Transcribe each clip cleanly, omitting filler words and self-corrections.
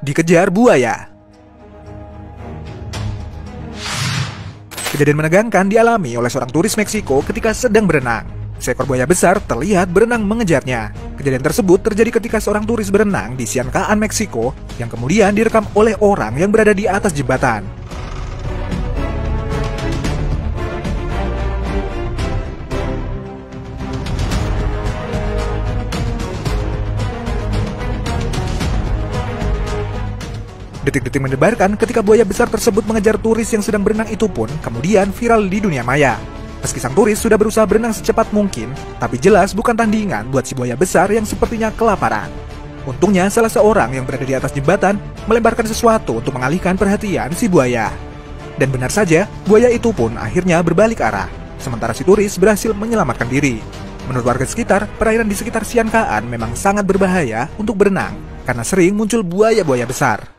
Dikejar buaya. Kejadian menegangkan dialami oleh seorang turis Meksiko ketika sedang berenang. Seekor buaya besar terlihat berenang mengejarnya. Kejadian tersebut terjadi ketika seorang turis berenang di Siankaan, Meksiko, yang kemudian direkam oleh orang yang berada di atas jembatan. Detik-detik mendebarkan ketika buaya besar tersebut mengejar turis yang sedang berenang itu pun kemudian viral di dunia maya. Meski sang turis sudah berusaha berenang secepat mungkin, tapi jelas bukan tandingan buat si buaya besar yang sepertinya kelaparan. Untungnya salah seorang yang berada di atas jembatan melemparkan sesuatu untuk mengalihkan perhatian si buaya. Dan benar saja, buaya itu pun akhirnya berbalik arah, sementara si turis berhasil menyelamatkan diri. Menurut warga sekitar, perairan di sekitar Siankaan memang sangat berbahaya untuk berenang, karena sering muncul buaya-buaya besar.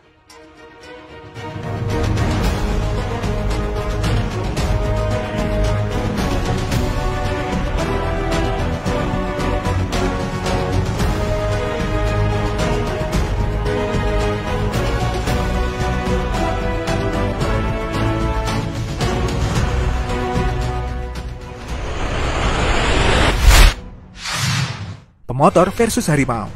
Pemotor versus harimau.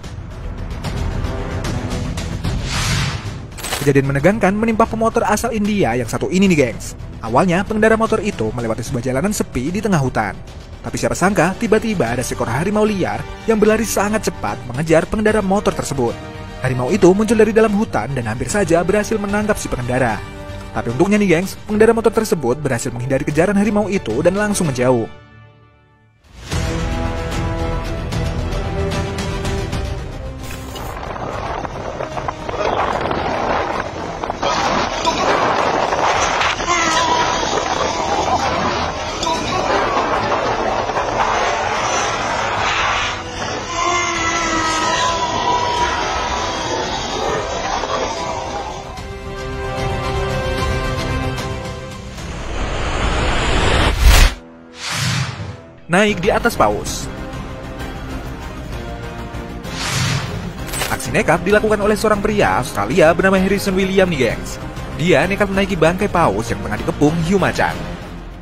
Kejadian menegangkan menimpa pemotor asal India yang satu ini nih gengs. Awalnya pengendara motor itu melewati sebuah jalanan sepi di tengah hutan. Tapi siapa sangka tiba-tiba ada seekor harimau liar yang berlari sangat cepat mengejar pengendara motor tersebut. Harimau itu muncul dari dalam hutan dan hampir saja berhasil menangkap si pengendara. Tapi untungnya nih gengs, pengendara motor tersebut berhasil menghindari kejaran harimau itu dan langsung menjauh. Naik di atas paus. Aksi nekat dilakukan oleh seorang pria Australia bernama Harrison William nih gengs. Dia nekat menaiki bangkai paus yang tengah dikepung hiu macan.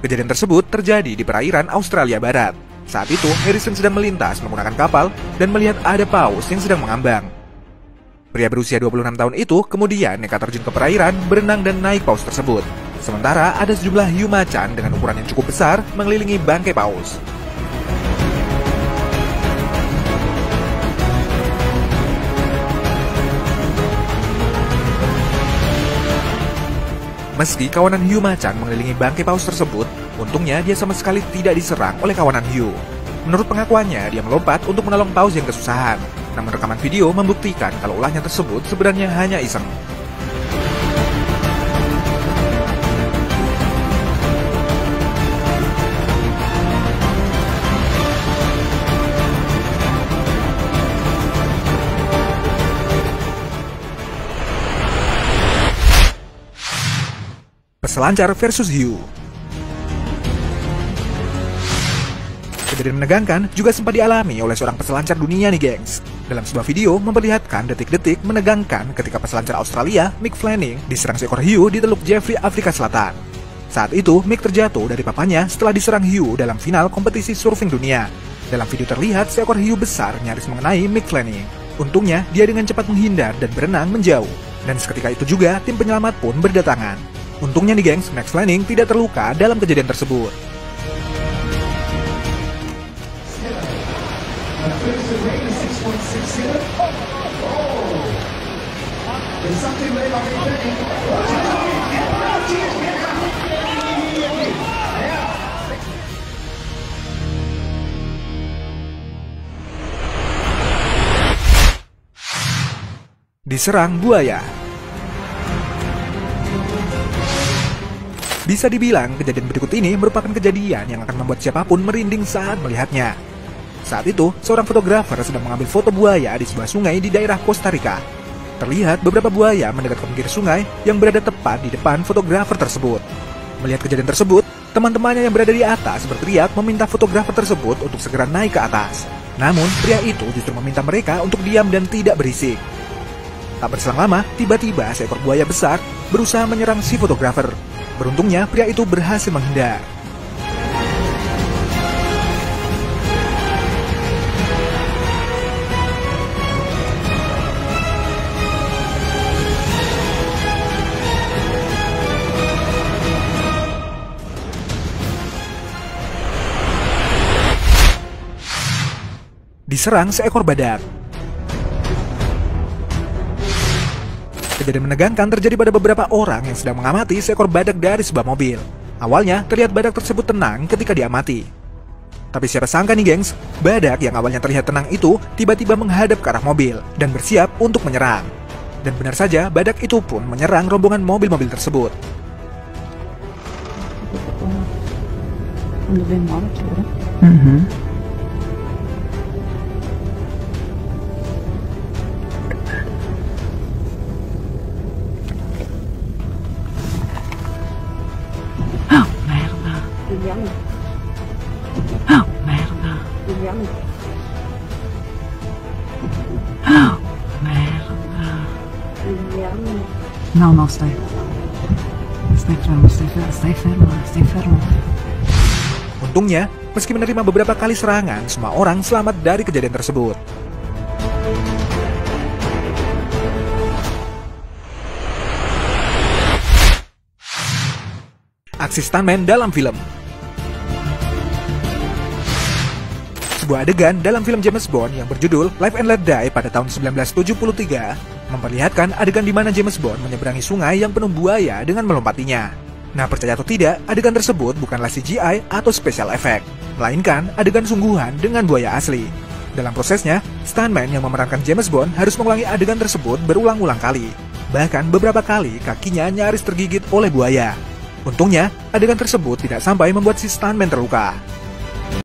Kejadian tersebut terjadi di perairan Australia Barat. Saat itu Harrison sedang melintas menggunakan kapal dan melihat ada paus yang sedang mengambang. Pria berusia 26 tahun itu kemudian nekat terjun ke perairan, berenang dan naik paus tersebut. Sementara ada sejumlah hiu macan dengan ukuran yang cukup besar mengelilingi bangkai paus. Meski kawanan hiu macan mengelilingi bangkai paus tersebut, untungnya dia sama sekali tidak diserang oleh kawanan hiu. Menurut pengakuannya, dia melompat untuk menolong paus yang kesusahan. Namun rekaman video membuktikan kalau ulahnya tersebut sebenarnya hanya iseng. Peselancar versus hiu. Kejadian menegangkan juga sempat dialami oleh seorang peselancar dunia nih gengs. Dalam sebuah video memperlihatkan detik-detik menegangkan ketika peselancar Australia Mick Fanning diserang seekor hiu di Teluk Jeffrey, Afrika Selatan. Saat itu Mick terjatuh dari papannya setelah diserang hiu dalam final kompetisi surfing dunia. Dalam video terlihat seekor hiu besar nyaris mengenai Mick Fanning. Untungnya dia dengan cepat menghindar dan berenang menjauh. Dan seketika itu juga tim penyelamat pun berdatangan. Untungnya nih gengs, Mick Fanning tidak terluka dalam kejadian tersebut. Diserang buaya. Bisa dibilang kejadian berikut ini merupakan kejadian yang akan membuat siapapun merinding saat melihatnya. Saat itu, seorang fotografer sedang mengambil foto buaya di sebuah sungai di daerah Costa Rica. Terlihat beberapa buaya mendekat ke pinggir sungai yang berada tepat di depan fotografer tersebut. Melihat kejadian tersebut, teman-temannya yang berada di atas berteriak meminta fotografer tersebut untuk segera naik ke atas. Namun, pria itu justru meminta mereka untuk diam dan tidak berisik. Tak berselang lama, tiba-tiba seekor buaya besar berusaha menyerang si fotografer. Beruntungnya, pria itu berhasil menghindar. Diserang seekor badak. Kejadian menegangkan terjadi pada beberapa orang yang sedang mengamati seekor badak dari sebuah mobil. Awalnya, terlihat badak tersebut tenang ketika diamati. Tapi siapa sangka nih gengs, badak yang awalnya terlihat tenang itu tiba-tiba menghadap ke arah mobil dan bersiap untuk menyerang. Dan benar saja, badak itu pun menyerang rombongan mobil-mobil tersebut. Oh, merda. Oh, merda. No, no, stay. Stay fermo. Untungnya, meski menerima beberapa kali serangan, semua orang selamat dari kejadian tersebut. Aksi stuntman dalam film. Sebuah adegan dalam film James Bond yang berjudul Live and Let Die pada tahun 1973 memperlihatkan adegan di mana James Bond menyeberangi sungai yang penuh buaya dengan melompatinya. Nah, percaya atau tidak, adegan tersebut bukanlah CGI atau special effect, melainkan adegan sungguhan dengan buaya asli. Dalam prosesnya, stuntman yang memerankan James Bond harus mengulangi adegan tersebut berulang-ulang kali. Bahkan beberapa kali kakinya nyaris tergigit oleh buaya. Untungnya, adegan tersebut tidak sampai membuat si stuntman terluka.